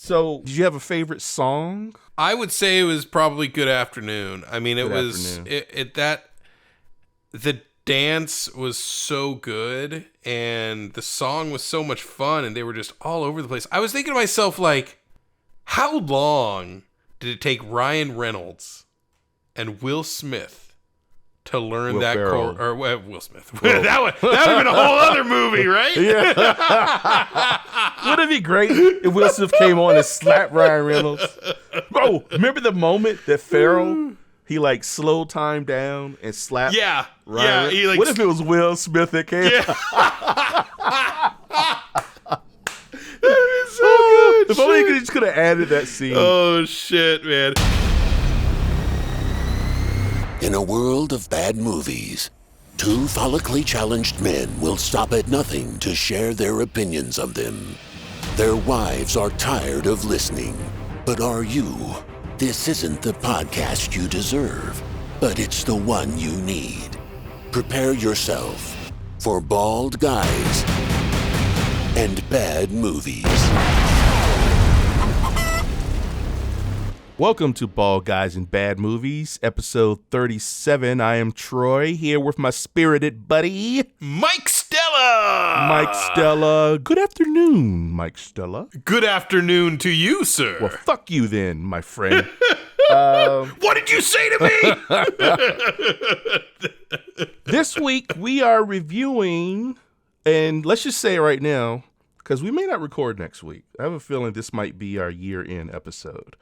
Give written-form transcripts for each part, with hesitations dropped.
So, did you have a favorite song? I would say it was probably Good Afternoon. I mean, the dance was so good and the song was so much fun and they were just all over the place. I was thinking to myself, like, how long did it take Ryan Reynolds and Will Smith to learn Will that Ferrell. Will Smith. that would have been a whole other movie, right? Yeah. Wouldn't it be great if Will Smith came on and slapped Ryan Reynolds? Bro, remember the moment that Ferrell, he like slowed time down and slapped Yeah. Ryan? Yeah. What if it was Will Smith that came? Yeah. That is so good. If only he just could have added that scene. Oh, shit, man. In a world of bad movies, two follically challenged men will stop at nothing to share their opinions of them. Their wives are tired of listening, but are you? This isn't the podcast you deserve, but it's the one you need. Prepare yourself for Bald Guys and Bad Movies. Welcome to Bald Guys and Bad Movies, episode 37. I am Troy, here with my spirited buddy, Mike Stella. Mike Stella. Good afternoon, Mike Stella. Good afternoon to you, sir. Well, fuck you then, my friend. What did you say to me? This week, we are reviewing, and let's just say it right now, because we may not record next week. I have a feeling this might be our year-end episode.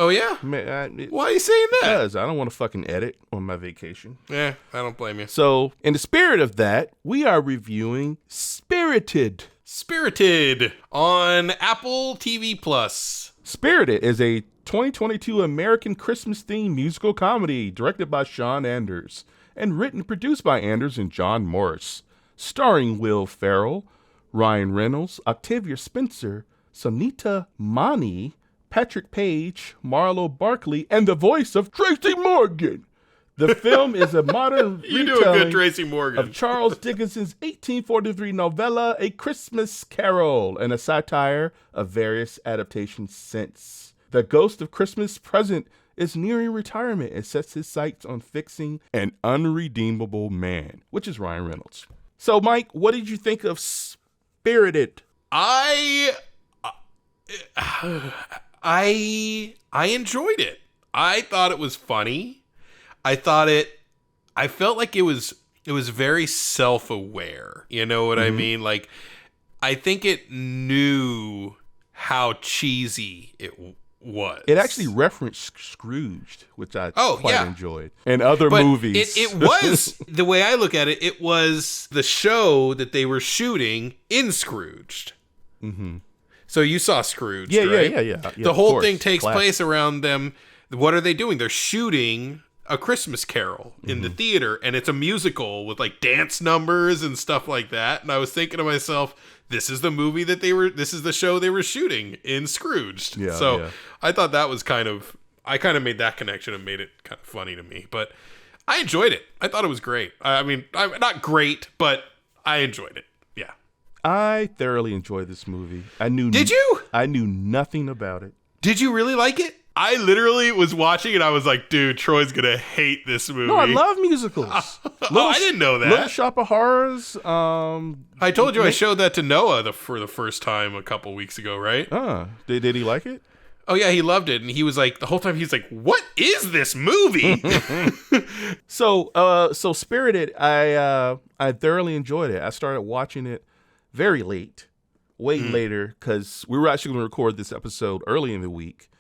Oh, yeah? Why are you saying that? Because I don't want to fucking edit on my vacation. Yeah, I don't blame you. So, in the spirit of that, we are reviewing Spirited. Spirited on Apple TV Plus. Spirited is a 2022 American Christmas-themed musical comedy directed by Sean Anders and written and produced by Anders and John Morris, starring Will Ferrell, Ryan Reynolds, Octavia Spencer, Sunita Mani, Patrick Page, Marlo Barkley, and the voice of Tracy Morgan. The film is a modern You do a good retelling Tracy Morgan. of Charles Dickens's 1843 novella, A Christmas Carol, and a satire of various adaptations since. The ghost of Christmas present is nearing retirement and sets his sights on fixing an unredeemable man, which is Ryan Reynolds. So, Mike, what did you think of Spirited? I enjoyed it. I thought it was funny. I felt like it was very self-aware. You know what I mean? Like, I think it knew how cheesy it was. It actually referenced Scrooged, which I quite enjoyed, and other but movies. It was, the way I look at it, it was the show that they were shooting in Scrooged. Mm-hmm. So you saw Scrooge, right? Yeah. The whole thing takes place around them. What are they doing? They're shooting A Christmas Carol in the theater, and it's a musical with like dance numbers and stuff like that. And I was thinking to myself, this is the show they were shooting in Scrooged. Yeah, so yeah. I thought that was I kind of made that connection and made it kind of funny to me. But I enjoyed it. I thought it was great. I mean, not great, but I enjoyed it. Yeah. I thoroughly enjoyed this movie. Did you? I knew nothing about it. Did you really like it? I literally was watching and I was like, dude, Troy's going to hate this movie. No, I love musicals. I didn't know that. Little Shop of Horrors. I told you I showed that to Noah for the first time a couple weeks ago, right? Did he like it? Oh, yeah, he loved it. And he was like, the whole time he's like, what is this movie? So Spirited, I thoroughly enjoyed it. I started watching it very late, way later, because we were actually going to record this episode early in the week.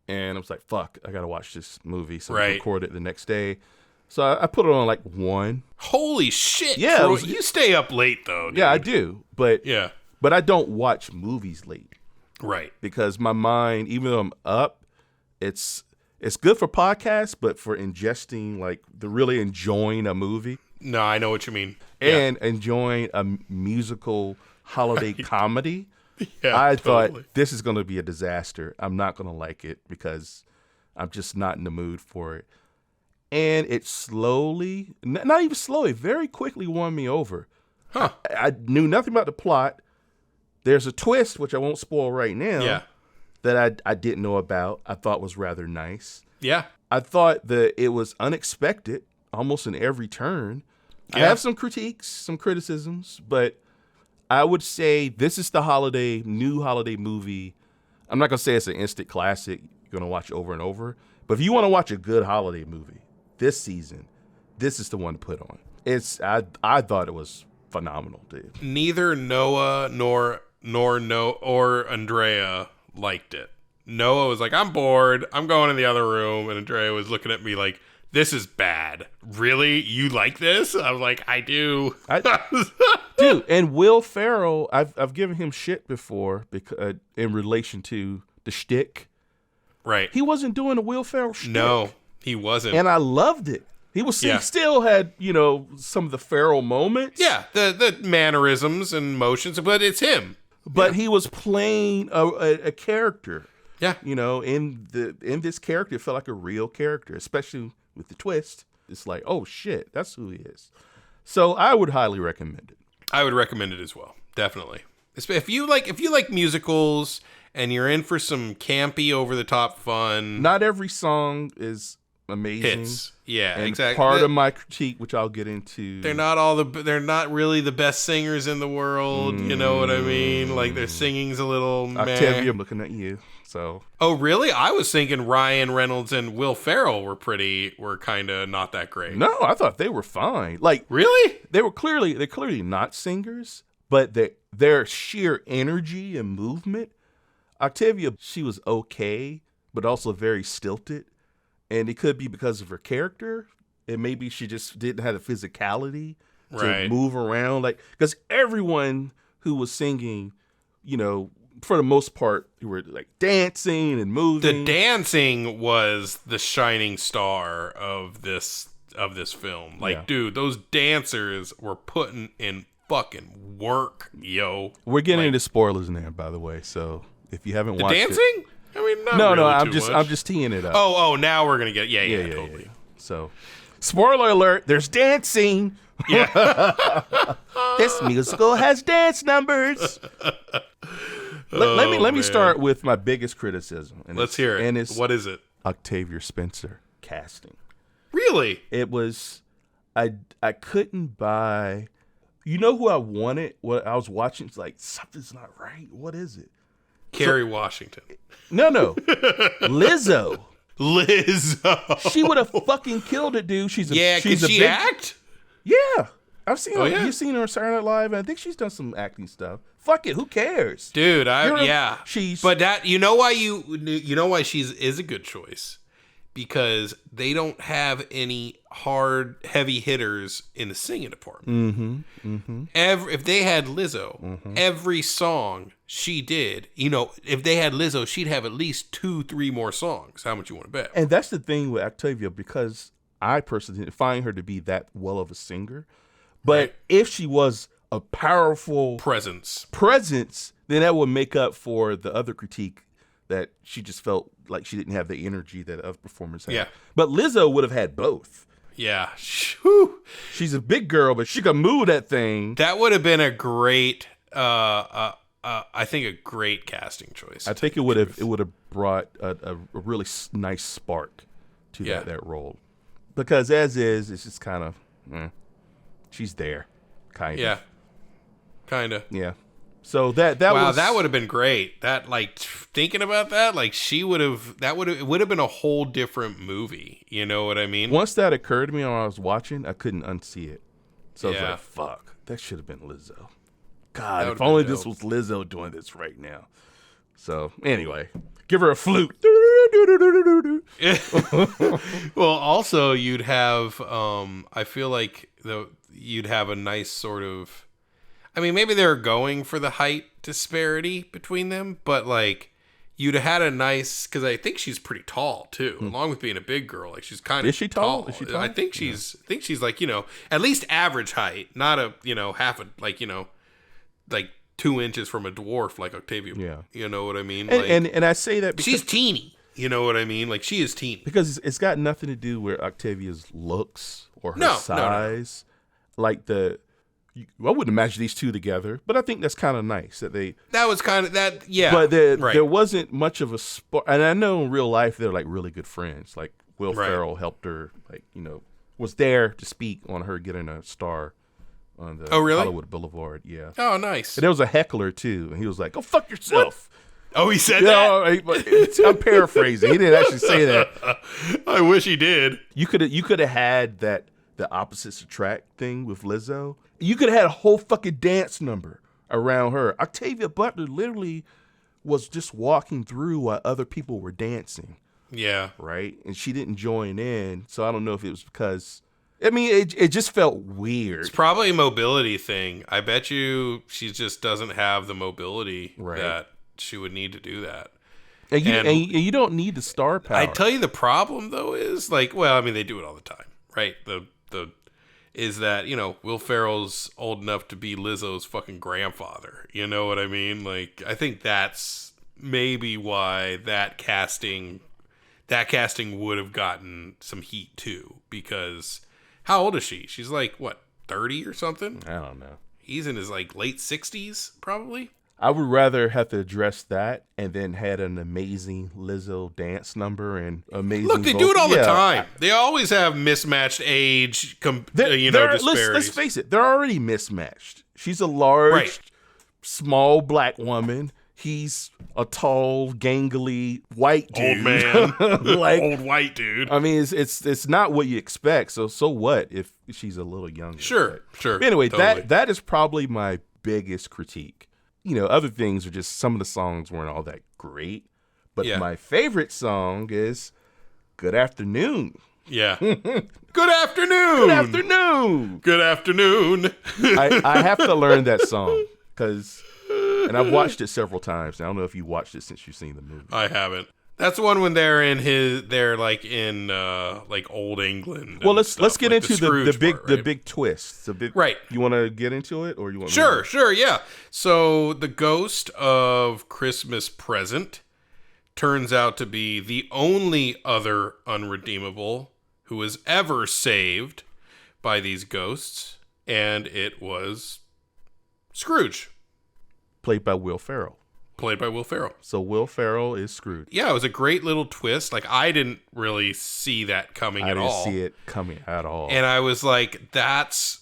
And I was like, fuck, I got to watch this movie. So I recorded it the next day. So I put it on like 1. Holy shit. Yeah. Troy, you stay up late, though, dude. Yeah, I do. But I don't watch movies late. Right. Because my mind, even though I'm up, it's good for podcasts, but for ingesting, like, really enjoying a movie. No, I know what you mean. And enjoying a musical holiday comedy. Yeah, I thought this is going to be a disaster. I'm not going to like it because I'm just not in the mood for it. And it slowly, not even slowly, very quickly won me over. Huh. I knew nothing about the plot. There's a twist, which I won't spoil right now. Yeah. that I didn't know about, I thought was rather nice. Yeah. I thought that it was unexpected, almost in every turn. I have some critiques, some criticisms, but I would say this is the new holiday movie. I'm not going to say it's an instant classic. You're going to watch it over and over. But if you want to watch a good holiday movie this season, this is the one to put on. I thought it was phenomenal, dude. Neither Noah nor Andrea liked it. Noah was like, I'm bored. I'm going in the other room. And Andrea was looking at me like, this is bad. Really? You like this? I was like, I do. Dude, and Will Ferrell, I've given him shit before because in relation to the shtick. Right. He wasn't doing the Will Ferrell shtick. No, he wasn't. And I loved it. He still had, some of the Ferrell moments. Yeah, the mannerisms and motions, but it's him. But he was playing a character. Yeah. In this character, it felt like a real character, especially with the twist. It's like, oh shit, that's who he is. So I would highly recommend it. I would recommend it as well. Definitely. If you like musicals and you're in for some campy, over the top fun. Not every song is amazing. Hits. Yeah, and exactly. Part of my critique, which I'll get into. They're not really the best singers in the world. You know what I mean? Like their singing's a little Octavia, I'm looking at you. So. Oh really? I was thinking Ryan Reynolds and Will Ferrell were kind of not that great. No, I thought they were fine. Like really? They're clearly not singers, but their sheer energy and movement. Octavia, she was okay, but also very stilted. And it could be because of her character. And maybe she just didn't have the physicality to move around. Because everyone who was singing, for the most part, who were like dancing and moving. The dancing was the shining star of this film. Dude, those dancers were putting in fucking work, yo. We're getting into spoilers now, by the way. So if you haven't watched dancing? it. I mean, not no, really I'm much. just teeing it up. Oh, now we're gonna get totally. Yeah. So, spoiler alert: there's dancing. Yeah, this musical has dance numbers. Let me start with my biggest criticism. Let's hear it. And it's what is it? Octavia Spencer casting. Really? It was. I couldn't buy. You know who I wanted? What I was watching? It's like something's not right. What is it? Kerry Washington. No. Lizzo. Lizzo. She would have fucking killed it, dude. Can she act? Yeah. I've seen her. Yeah? You've seen her on Saturday Night Live, and I think she's done some acting stuff. Fuck it. Who cares? Dude, She's... But that, you know why she's is a good choice? Because they don't have any hard, heavy hitters in the singing department. If they had Lizzo, every song she did, if they had Lizzo, she'd have at least 2-3 more songs. How much you want to bet? And that's the thing with Octavia, because I personally didn't find her to be that well of a singer. But if she was a powerful presence, then that would make up for the other critique that she just felt like she didn't have the energy that other performers had. Yeah. But Lizzo would have had both. Yeah. Whew. She's a big girl, but she could move that thing. That would have been a great, I think a great casting choice. I think it would have brought a really nice spark to that role. Because as is, it's just kind of, she's there, kind of. Yeah. Kind of. Yeah. So that would have been great. That thinking about that, it would have been a whole different movie. You know what I mean? Once that occurred to me when I was watching, I couldn't unsee it. So I was Yeah. like, fuck, that should have been Lizzo. God, if only this was Lizzo doing this right now. So anyway, give her a flute. Well, also you'd have, I feel like you'd have a nice sort of, I mean, maybe they're going for the height disparity between them, but you'd have had a nice, because I think she's pretty tall too, along with being a big girl. She's kind of Is she tall? Is she tall? I think she's at least average height, not a half a 2 inches from a dwarf like Octavia. Yeah, you know what I mean. And I say that because she's teeny. You know what I mean? She is teeny. Because it's got nothing to do with Octavia's looks or her size. No. I wouldn't imagine these two together, but I think that's kind of nice that they. That was kind of that, yeah. But there right. wasn't much of a spark, and I know in real life they're like really good friends. Like Will Right. Ferrell helped her, like was there to speak on her getting a star on the really? Hollywood Boulevard. Yeah. Oh, nice. And there was a heckler too, and he was like, "Go fuck yourself." Oh, he said No, that? I'm paraphrasing. He didn't actually say that. I wish he did. You could have had the opposites attract thing with Lizzo. You could have had a whole fucking dance number around her. Octavia Butler literally was just walking through while other people were dancing. Yeah. Right? And she didn't join in. So I don't know if it was because, I mean, it just felt weird. It's probably a mobility thing. I bet you she just doesn't have the mobility that she would need to do that. And you don't need the star power. I tell you, the problem though is like, well, I mean, they do it all the time, right? The is that, Will Ferrell's old enough to be Lizzo's fucking grandfather. You know what I mean? Like, I think that's maybe why that casting would have gotten some heat too. Because how old is she? She's like, what, 30 or something? I don't know. He's in his like late 60s, probably. I would rather have to address that and then had an amazing Lizzo dance number and amazing. Look, they do it all the time. They always have mismatched age, disparities. Let's face it, they're already mismatched. She's a large, small black woman. He's a tall, gangly white dude. Old man, like old white dude. I mean, it's not what you expect. So what if she's a little younger? Sure. But anyway, totally. that is probably my biggest critique. Other things are just some of the songs weren't all that great. But my favorite song is Good Afternoon. Yeah. Good afternoon. Good afternoon. Good afternoon. I have to learn that song and I've watched it several times. I don't know if you watched it since you've seen the movie. I haven't. That's the one when they're like in old England. Well, let's get like into the big twist. The big right. You want to get into it, or you want? Sure, yeah. So the ghost of Christmas Present turns out to be the only other unredeemable who was ever saved by these ghosts, and it was Scrooge, played by Will Ferrell. So Will Ferrell is Scrooge. Yeah, it was a great little twist. Like, I didn't really see that coming at all. I didn't see it coming at all. And I was like, that's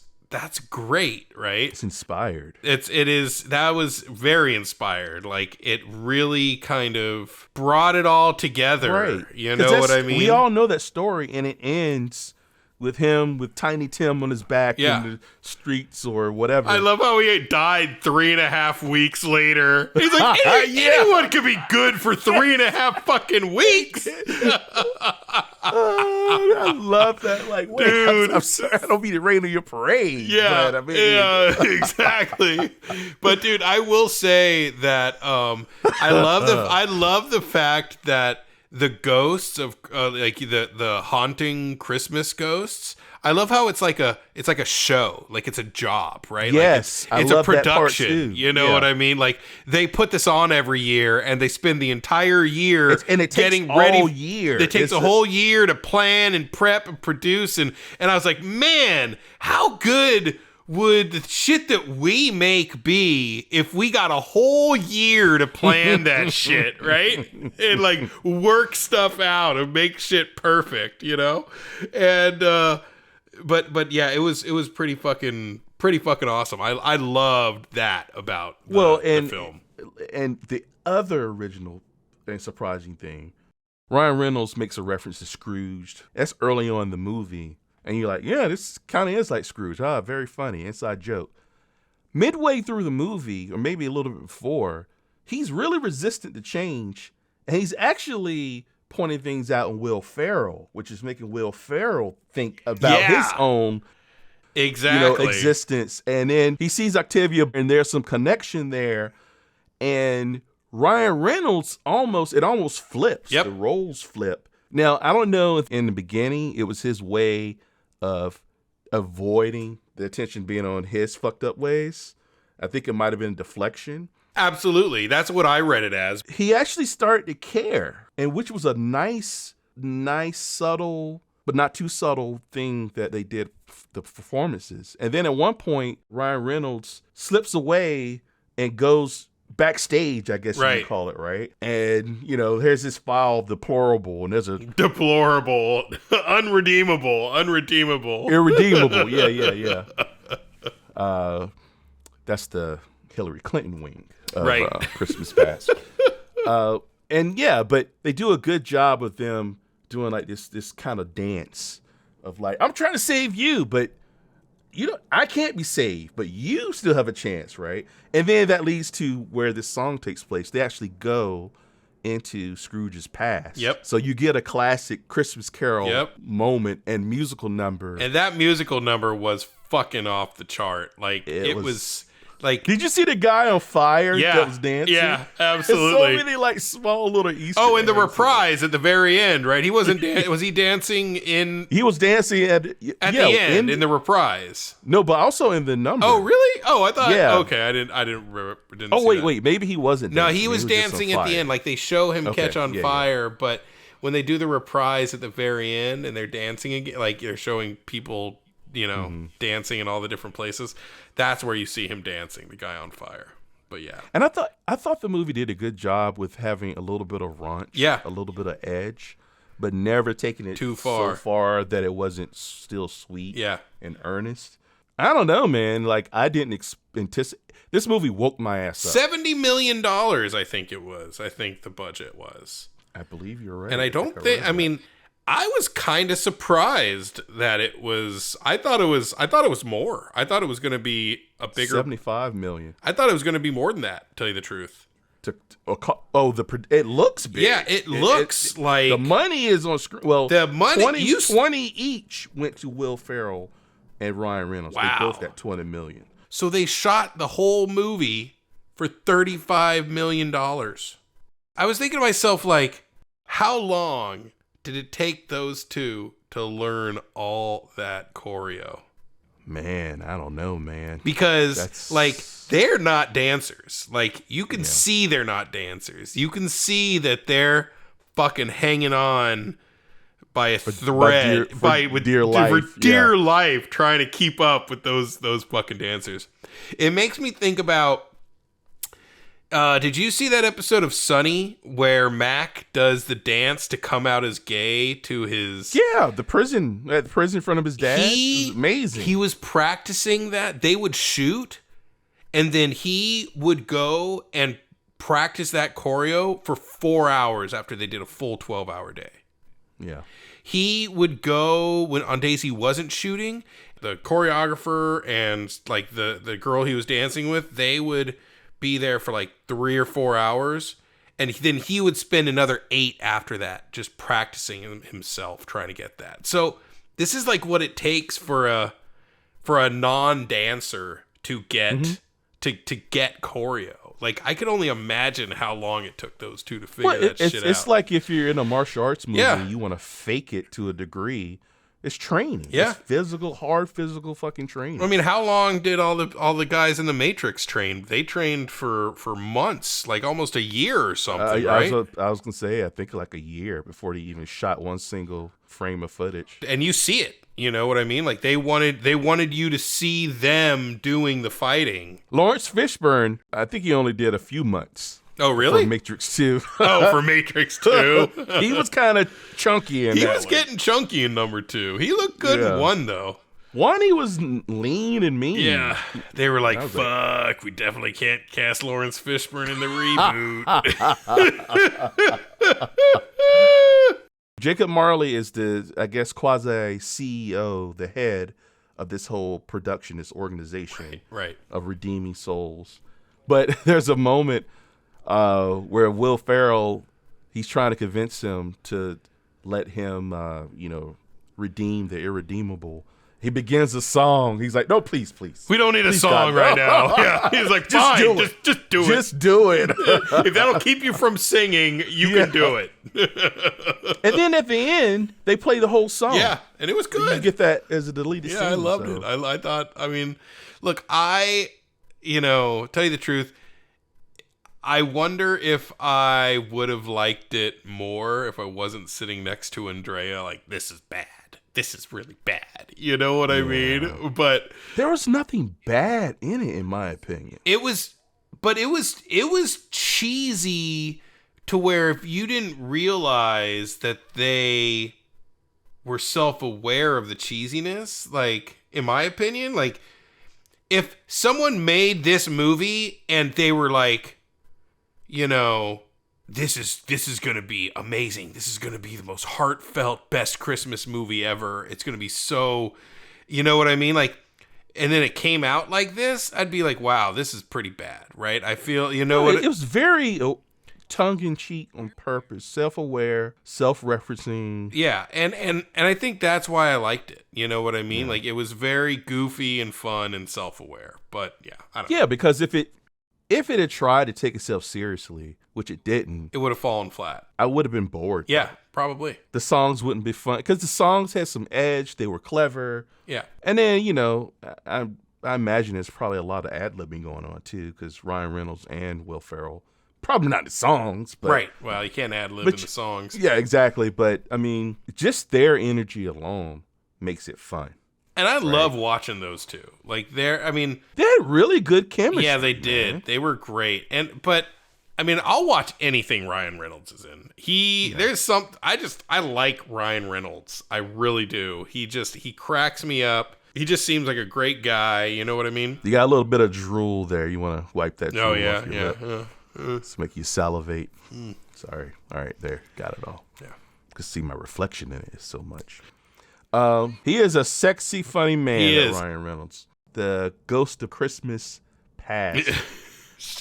great, right? It's inspired. That was very inspired. Like, it really kind of brought it all together. Right. You know what I mean? We all know that story, and it ends with him with Tiny Tim on his back in the streets or whatever. I love how he died 3.5 weeks later. He's like, anyone could be good for 3.5 fucking weeks. I love that. Like, wait, dude, I'm sorry, I don't mean to rain on your parade. Yeah, but yeah, exactly. But dude, I will say that I love the fact that the ghosts of like the haunting Christmas ghosts. I love how it's like a show, like it's a job, right? Yes, like it's I a love that part production. too. You know what I mean? Like they put this on every year, and they spend the entire year it takes getting ready. All year. It takes a whole year to plan and prep and produce, and I was like, man, how good would the shit that we make be if we got a whole year to plan that shit, right? And like work stuff out and make shit perfect, you know? And but yeah, it was pretty fucking awesome. I loved that about the film. And the other original and surprising thing, Ryan Reynolds makes a reference to Scrooge. That's early on in the movie. And you're like, yeah, this kind of is like Scrooge. Very funny. Inside joke. Midway through the movie, or maybe a little bit before, he's really resistant to change. And he's actually pointing things out in Will Ferrell, which is making Will Ferrell think about his own existence. And then he sees Octavia, and there's some connection there. And Ryan Reynolds almost flips. Yep. The roles flip. Now, I don't know if in the beginning it was his way of avoiding the attention being on his fucked up ways. I think it might have been deflection. Absolutely. That's what I read it as. He actually started to care, and which was a nice, subtle but not too subtle thing that they did the performances. And then at one point, Ryan Reynolds slips away and goes backstage, I guess you Right. would call it, right? And, there's this file, deplorable, and there's a Deplorable, unredeemable. irredeemable. Yeah. That's the Hillary Clinton wing of Right. Christmas Past. But they do a good job of them doing like this kind of dance of like, I'm trying to save you, but I can't be saved, but you still have a chance, right? And then that leads to where this song takes place. They actually go into Scrooge's past. Yep. So you get a classic Christmas Carol Yep. moment and musical number. And that musical number was fucking off the chart. Like, it was- was like... Did you see the guy on fire Yeah, that was dancing? yeah, There's so absolutely. many like small little Easter Oh, and the eggs. reprise at the very end, right? He wasn't... was he dancing in... He was dancing at the end, in the reprise? No, but also in the number. Oh, really? Oh, I thought... Yeah. Okay, I didn't Oh, see that. wait. Maybe he wasn't No, dancing. he was just on dancing at the fire. end. Like, they show him Okay, catch on yeah, fire, but when they do the reprise at the very end and they're dancing again, like, they're showing people, dancing in all the different places, that's where you see him dancing, the guy on fire. But yeah. And I thought the movie did a good job with having a little bit of raunch, Yeah. a little bit of edge, but never taking it Too far. so far that it wasn't still sweet Yeah. and earnest. I don't know, man. Like, I didn't anticipate. This movie woke my ass up. $70 million, I think it was. I think the budget was. I believe you're right. And I don't think, I mean, I was kind of surprised that it was, I thought it was more. I thought it was going to be a bigger, 75 million. I thought it was going to be more than that, to tell you the truth. It looks big. Yeah, it looks like the money is on screen. Well, the money 20 each went to Will Ferrell and Ryan Reynolds. Wow. They both got 20 million. So they shot the whole movie for $35 million. I was thinking to myself, like, how long did it take those two to learn all that choreo? Man, I don't know, man. Because, like, they're not dancers. Like, you can see they're not dancers. You can see that they're fucking hanging on by a thread, for dear life, trying to keep up with those fucking dancers. It makes me think about. Did you see that episode of Sunny where Mac does the dance to come out as gay to his? Yeah, the prison at the prison in front of his dad. It was amazing. He was practicing that. They would shoot, and then he would go and practice that choreo for 4 hours after they did a full 12-hour day. Yeah. He would go when on days he wasn't shooting. The choreographer and like the girl he was dancing with, they would be there for like 3 or 4 hours, and then he would spend another 8 after that just practicing himself trying to get that. So this is like what it takes for a non-dancer to get to get choreo. Like, I could only imagine how long it took those two to figure that shit out. It's like if you're in a martial arts movie Yeah. and you want to fake it to a degree. It's training. Yeah. It's hard physical fucking training. I mean, how long did all the guys in the Matrix train? They trained for months, like almost a year or something, right? I was gonna say, I think like a year before they even shot one single frame of footage. And you see it. You know what I mean? Like they wanted you to see them doing the fighting. Lawrence Fishburne, I think he only did a few months. Oh, really? For Matrix 2. Oh, for Matrix 2. He was kind of chunky in He that was one. getting chunky in number 2. He looked good Yeah. in 1, though. One, he was lean and mean. Yeah. They were like, was fuck, we definitely can't cast Lawrence Fishburne in the reboot. Jacob Marley is the, I guess, quasi CEO, the head of this whole production, this organization Right. of redeeming souls. But there's a moment where Will Ferrell, he's trying to convince him to let him, redeem the irredeemable. He begins a song. He's like, no, please. We don't need a Please, song God, right no. now. Yeah. He's like, Just fine, do it. just do it. Just do it. If that'll keep you from singing, you can do it. And then at the end, they play the whole song. Yeah, and it was You good. get that as a deleted scene. Yeah, I loved so. it. I thought, I mean, look, tell you the truth, I wonder if I would have liked it more if I wasn't sitting next to Andrea. Like, this is bad. This is really bad. You know what I mean? But there was nothing bad in it, in my opinion. It was cheesy to where if you didn't realize that they were self-aware of the cheesiness, like, in my opinion, like, if someone made this movie and they were like, you know, this is going to be amazing. This is going to be the most heartfelt, best Christmas movie ever. It's going to be so, you know what I mean? Like, and then it came out like this, I'd be like, wow, this is pretty bad, right? I feel, you know what? It was very tongue-in-cheek on purpose, self-aware, self-referencing. Yeah, and I think that's why I liked it. You know what I mean? Yeah. Like, it was very goofy and fun and self-aware. But yeah, I don't know. Yeah, because if it had tried to take itself seriously, which it didn't, it would have fallen flat. I would have been bored. Yeah, probably. The songs wouldn't be fun because the songs had some edge. They were clever. Yeah. And then, you know, I imagine there's probably a lot of ad-libbing going on too, because Ryan Reynolds and Will Ferrell, probably not the songs, but right. Well, you can't ad-lib in the songs. Yeah, exactly. But I mean, just their energy alone makes it fun. And I love watching those two. Like, they had really good chemistry. Yeah, they did. Man. They were great. But I mean, I'll watch anything Ryan Reynolds is in. I like Ryan Reynolds. I really do. He cracks me up. He just seems like a great guy. You know what I mean? You got a little bit of drool there. You want to wipe that drool off your lip. Let's make you salivate. Sorry. All right, there. Got it all. Yeah. Because see, my reflection in it is so much. He is a sexy, funny man, Ryan Reynolds. The Ghost of Christmas Past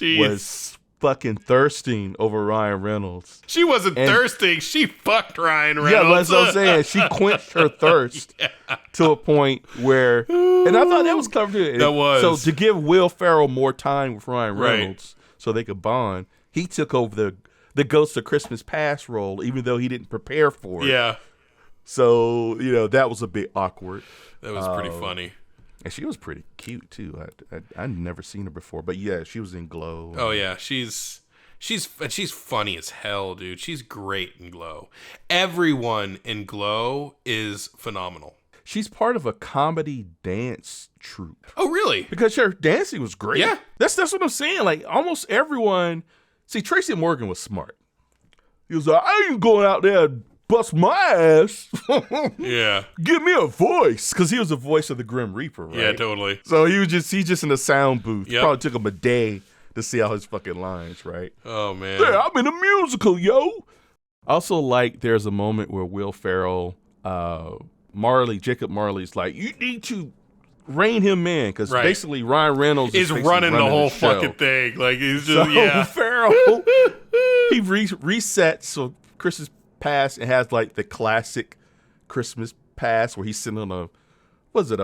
was fucking thirsting over Ryan Reynolds. She wasn't thirsting. She fucked Ryan Reynolds. Yeah, that's what I'm saying. She quenched her thirst to a point where, and I thought that was clever too. That was. So to give Will Ferrell more time with Ryan Reynolds so they could bond, he took over the Ghost of Christmas Past role, even though he didn't prepare for it. Yeah. So, you know, that was a bit awkward. That was pretty funny. And she was pretty cute, too. I'd never seen her before. But, yeah, she was in Glow. Oh, yeah. She's funny as hell, dude. She's great in Glow. Everyone in Glow is phenomenal. She's part of a comedy dance troupe. Oh, really? Because her dancing was great. Yeah. That's what I'm saying. Like, almost everyone... See, Tracy Morgan was smart. He was like, I ain't going out there and bust my ass. Yeah. Give me a voice. Because he was the voice of the Grim Reaper, right? Yeah, totally. So he's just in the sound booth. Yep. Probably took him a day to see all his fucking lines, right? Oh, man. Yeah, I'm in a musical, yo. Also, like, there's a moment where Will Ferrell, Jacob Marley's like, you need to rein him in, because basically Ryan Reynolds is running the whole fucking thing. Like, he's just, Ferrell, he resets so Christmas Past and has like the classic Christmas Past where he's sitting on a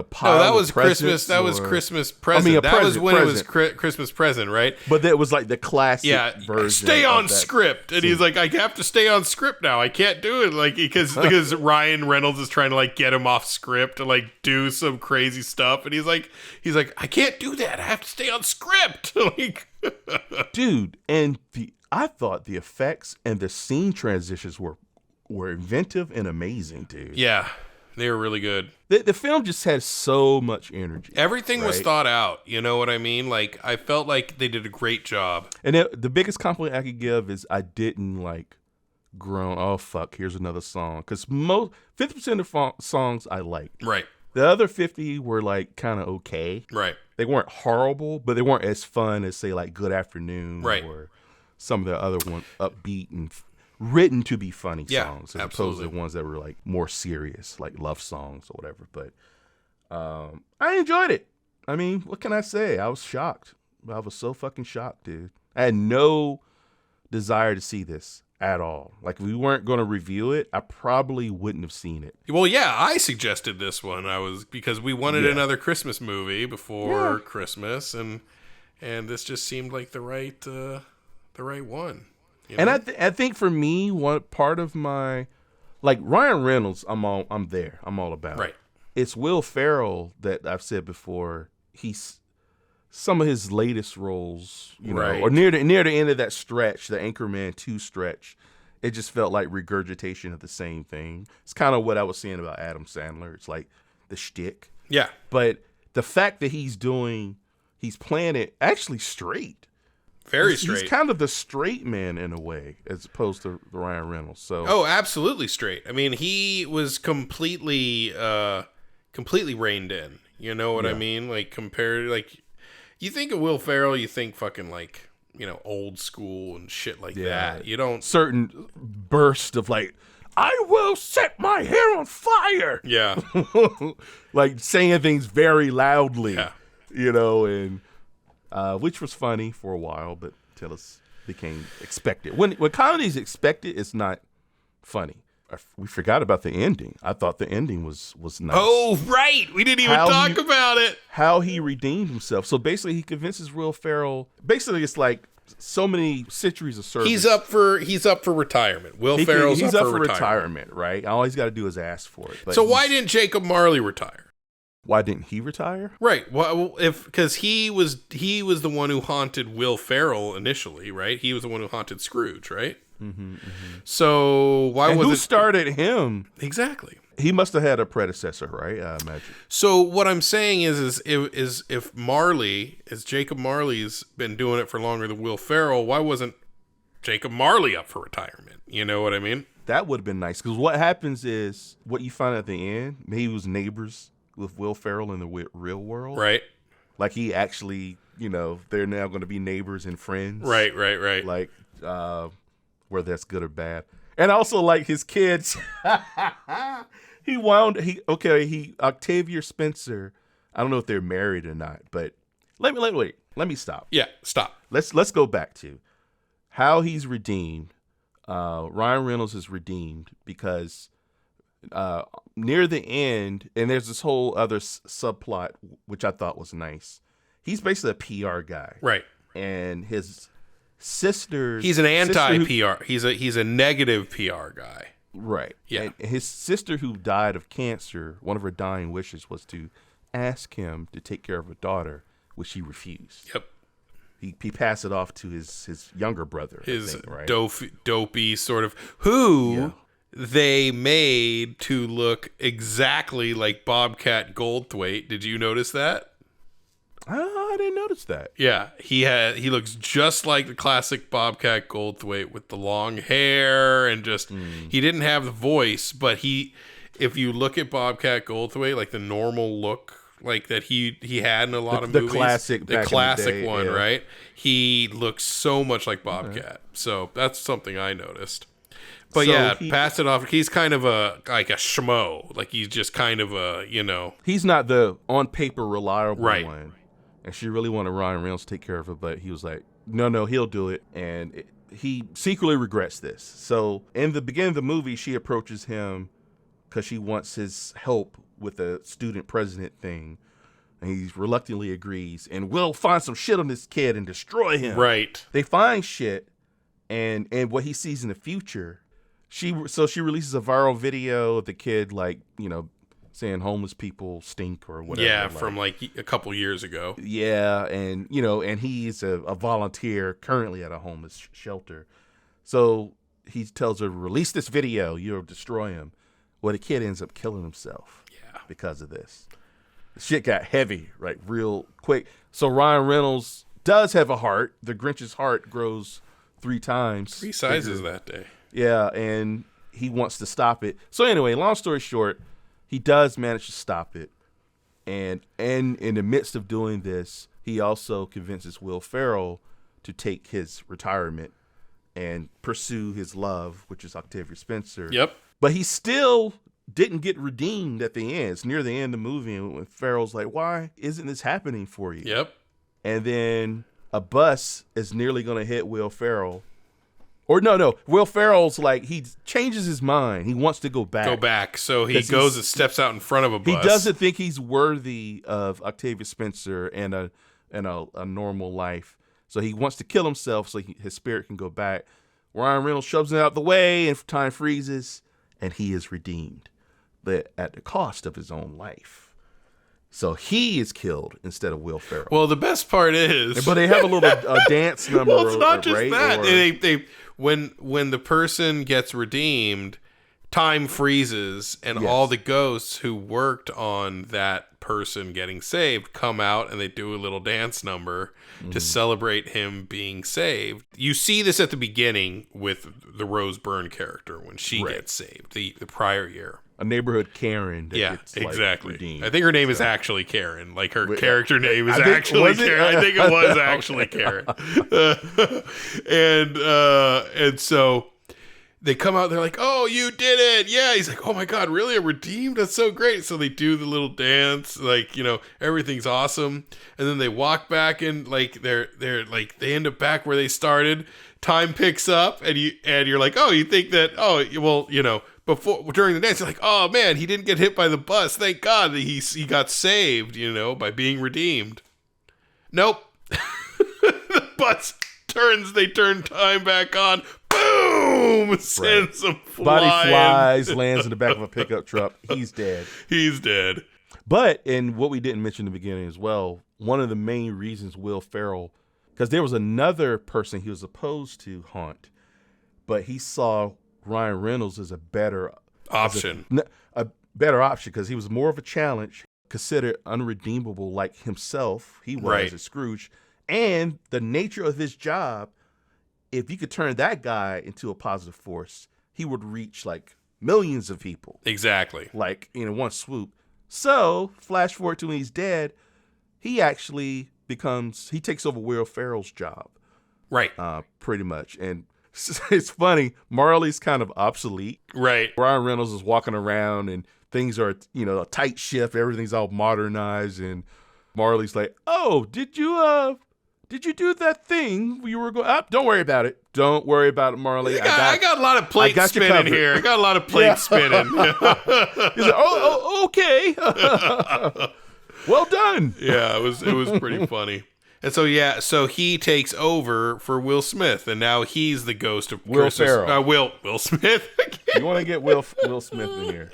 pile? No, that was of Christmas. That was Christmas Present. That was when it was Christmas Present, right? But that was like the classic version. Stay on script, and he's like, I have to stay on script now. I can't do it, like because Ryan Reynolds is trying to like get him off script and like do some crazy stuff, and he's like, I can't do that. I have to stay on script. Like, dude, and I thought the effects and the scene transitions were inventive and amazing, dude. Yeah. They were really good. The film just had so much energy. Everything was thought out. You know what I mean? Like, I felt like they did a great job. And the biggest compliment I could give is I didn't like groan, oh, fuck, here's another song. Because 50% of the songs I liked. Right. The other 50 were like kind of okay. Right. They weren't horrible, but they weren't as fun as, say, like Good Afternoon or some of the other ones, upbeat and written to be funny songs, as opposed to the ones that were like more serious, like love songs or whatever. But I enjoyed it. I mean, what can I say? I was shocked. I was so fucking shocked, dude. I had no desire to see this at all. Like, if we weren't going to review it, I probably wouldn't have seen it. Well, yeah, I suggested this one. Because we wanted another Christmas movie before Christmas, and this just seemed like the right one. You know? And I think for me, one part of my, like, Ryan Reynolds, I'm there. I'm all about. Right. It's Will Ferrell that I've said before. some of his latest roles, you know, Right. or near the end of that stretch, the Anchorman 2 stretch, it just felt like regurgitation of the same thing. It's kind of what I was saying about Adam Sandler. It's like the shtick. Yeah. But the fact that he's playing it actually straight. Very straight. He's kind of the straight man in a way, as opposed to Ryan Reynolds. So Oh, absolutely straight. I mean, he was completely reined in. You know what I mean? Like, compared, like, you think of Will Ferrell, you think fucking, like, you know, old school and shit like that. You don't... certain burst of like, I will set my hair on fire. Yeah. Like saying things very loudly. Yeah. You know, and which was funny for a while, but till it became expected. When comedy's expected, it's not funny. We forgot about the ending. I thought the ending was nice. Oh, right. We didn't even talk about it. How he redeemed himself. So basically, he convinces Will Ferrell. Basically, it's like so many centuries of service. He's up for retirement. Will Ferrell's up for retirement. retirement, right? All he's got to do is ask for it. But So why didn't Jacob Marley retire? Why didn't he retire? Right. Well, because he was the one who haunted Will Ferrell initially, right? He was the one who haunted Scrooge, right? Mm-hmm, mm-hmm. So why was who it started him? exactly? He must have had a predecessor, right? I imagine. So what I'm saying is if Marley, as Jacob Marley's been doing it for longer than Will Ferrell, why wasn't Jacob Marley up for retirement? You know what I mean? That would have been nice, because what happens is what you find at the end. He was neighbors with Will Ferrell in the real world, Right. Like he actually, you know, they're now going to be neighbors and friends, Right. Like, whether that's good or bad, and also like his kids. Octavia Spencer. I don't know if they're married or not, but let me stop. Yeah. Stop. Let's go back to how he's redeemed. Ryan Reynolds is redeemed because near the end, and there's this whole other subplot which I thought was nice. He's basically a PR guy, Right. and his sister. He's an anti-PR. He's a negative PR guy. Right. Yeah. And his sister, who died of cancer, one of her dying wishes was to ask him to take care of her daughter, which he refused. Yep. He passed it off to his younger brother. His I think, right? dopey sort of who they made to look exactly like Bobcat Goldthwait. Did you notice that? I didn't notice that. Yeah, he looks just like the classic Bobcat Goldthwait with the long hair and just he didn't have the voice, but if you look at Bobcat Goldthwait, like the normal look like that he had in a lot of movies, the classic one, right? He looks so much like Bobcat. So that's something I noticed. But pass it off. He's kind of a schmo. Like he's just kind of a, you know. He's not the on paper reliable Right. one. And she really wanted Ryan Reynolds to take care of her, but he was like, no, he'll do it. And he secretly regrets this. So in the beginning of the movie, she approaches him because she wants his help with the student president thing. And he reluctantly agrees. And we'll find some shit on this kid and destroy him. Right. They find shit. And what he sees in the future, she releases a viral video of the kid, like, you know, saying homeless people stink or whatever. Yeah, from like a couple years ago. Yeah, and you know, and he's a volunteer currently at a homeless shelter. So he tells her, release this video, you'll destroy him. Well, the kid ends up killing himself. Yeah. Because of this. The shit got heavy, right, real quick. So Ryan Reynolds does have a heart. The Grinch's heart grows 3 times. 3 sizes that day. Yeah, and he wants to stop it. So anyway, long story short, he does manage to stop it. And in the midst of doing this, he also convinces Will Ferrell to take his retirement and pursue his love, which is Octavia Spencer. Yep. But he still didn't get redeemed at the end. It's near the end of the movie, and when Ferrell's like, why isn't this happening for you? Yep. And then a bus is nearly going to hit Will Ferrell. Or no. Will Ferrell's like, he changes his mind. He wants to go back. So he goes and steps out in front of a bus. He doesn't think he's worthy of Octavia Spencer and a normal life. So he wants to kill himself so his spirit can go back. Ryan Reynolds shoves it out the way and time freezes, and he is redeemed, but at the cost of his own life. So he is killed instead of Will Ferrell. Well, the best part is, but they have a little dance number. well, it's not just right? that. Or, They when the person gets redeemed, time freezes, and all the ghosts who worked on that person getting saved come out, and they do a little dance number to celebrate him being saved. You see this at the beginning with the Rose Byrne character when she gets saved the prior year. a neighborhood Karen. That gets, exactly. redeemed. I think her name is actually Karen. Like her character name is actually Karen. It? I think it was actually Karen. And so they come out. They're like, "Oh, you did it! Yeah." He's like, "Oh my God, really? A redeemed? That's so great!" So they do the little dance, like everything's awesome. And then they walk back, and like they're like they end up back where they started. Time picks up, and you're like, "Oh, you think that? Oh, well, before during the dance, you're like, oh man, he didn't get hit by the bus. Thank God that he got saved, by being redeemed." Nope. The bus turns. They turn time back on. Boom! Sends him flying. Body flies, lands in the back of a pickup truck. He's dead. He's dead. But, and what we didn't mention in the beginning as well, one of the main reasons Will Ferrell, because there was another person he was opposed to haunt, but he saw Ryan Reynolds as a better option. A better option because he was more of a challenge, considered unredeemable like himself. He was as Scrooge. And the nature of his job, if you could turn that guy into a positive force, he would reach like millions of people. Exactly. Like in one swoop. So, flash forward to when he's dead, he actually he takes over Will Ferrell's job. Right. Pretty much. And it's funny, Marley's kind of obsolete. Right. Ryan Reynolds is walking around and things are, a tight shift. Everything's all modernized. And Marley's like, "Oh, did you do that thing you were going? Don't worry about it. Don't worry about it, Marley. I got a lot of plate spinning here. I got a lot of plate spinning." He's like, "Oh, okay. Well done." Yeah, it was pretty funny. And so he takes over for Will Smith, and now he's the ghost of Will Ferrell. Will Smith. You want to get Will Smith in here?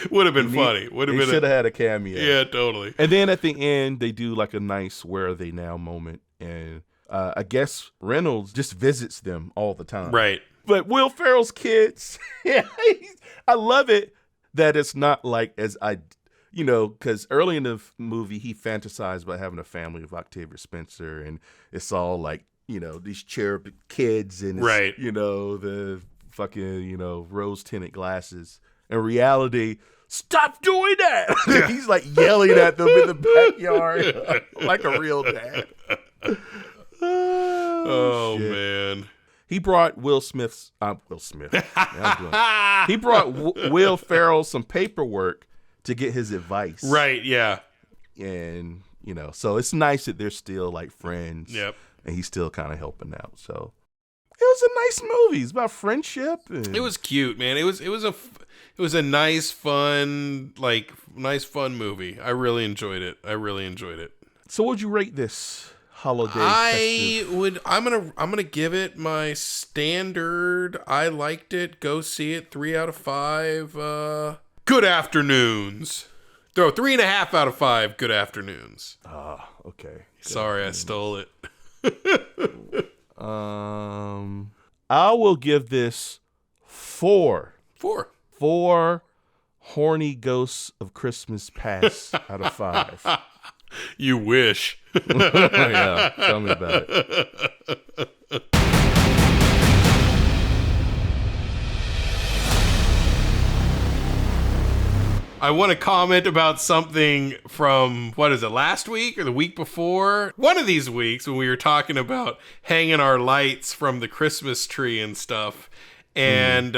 Would have been funny. He should have had a cameo. Yeah, totally. And then at the end, they do like a nice "Where Are They Now" moment, and I guess Reynolds just visits them all the time. Right. But Will Ferrell's kids, I love it that it's not like because early in the movie, he fantasized about having a family with Octavia Spencer, and it's all like, these cherub kids and, the fucking, rose tinted glasses. In reality, stop doing that. Yeah. He's like yelling at them in the backyard like a real dad. Oh man. He brought Will Smith. He brought Will Ferrell some paperwork to get his advice. Right, yeah. And, so it's nice that they're still like friends. Yep. And he's still kind of helping out. So it was a nice movie. It's about friendship. It was cute, man. It was a nice fun movie. I really enjoyed it. So what'd you rate this holiday festive? I'm gonna give it my standard. I liked it. Go see it. 3 out of 5. Good afternoons. Throw 3.5 out of 5 good afternoons. Okay. Sorry, I stole it. I will give this 4. 4 horny ghosts of Christmas past out of 5. You wish. Yeah, tell me about it. I want to comment about something from, last week or the week before? One of these weeks when we were talking about hanging our lights from the Christmas tree and stuff. And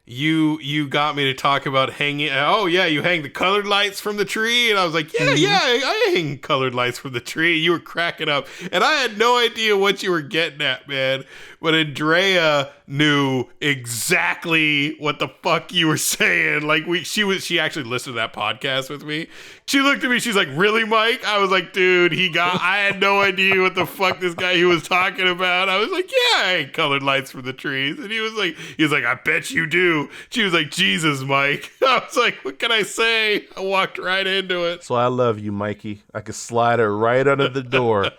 you got me to talk about hanging. Oh, yeah, you hang the colored lights from the tree. And I was like, yeah, I hang colored lights from the tree. You were cracking up. And I had no idea what you were getting at, man. But Andrea knew exactly what the fuck you were saying. Like she actually listened to that podcast with me. She looked at me, she's like, "Really, Mike?" I was like, "Dude, I had no idea what the fuck this guy he was talking about." I was like, "Yeah, I ain't colored lights from the trees." And he was like, "I bet you do." too. She was like, Jesus, Mike. I was like, what can I say? I walked right into it. That's why I love you, Mikey. I could slide her right under the door.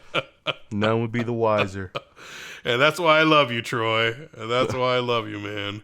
None would be the wiser. And that's why I love you, Troy. And that's why I love you, man.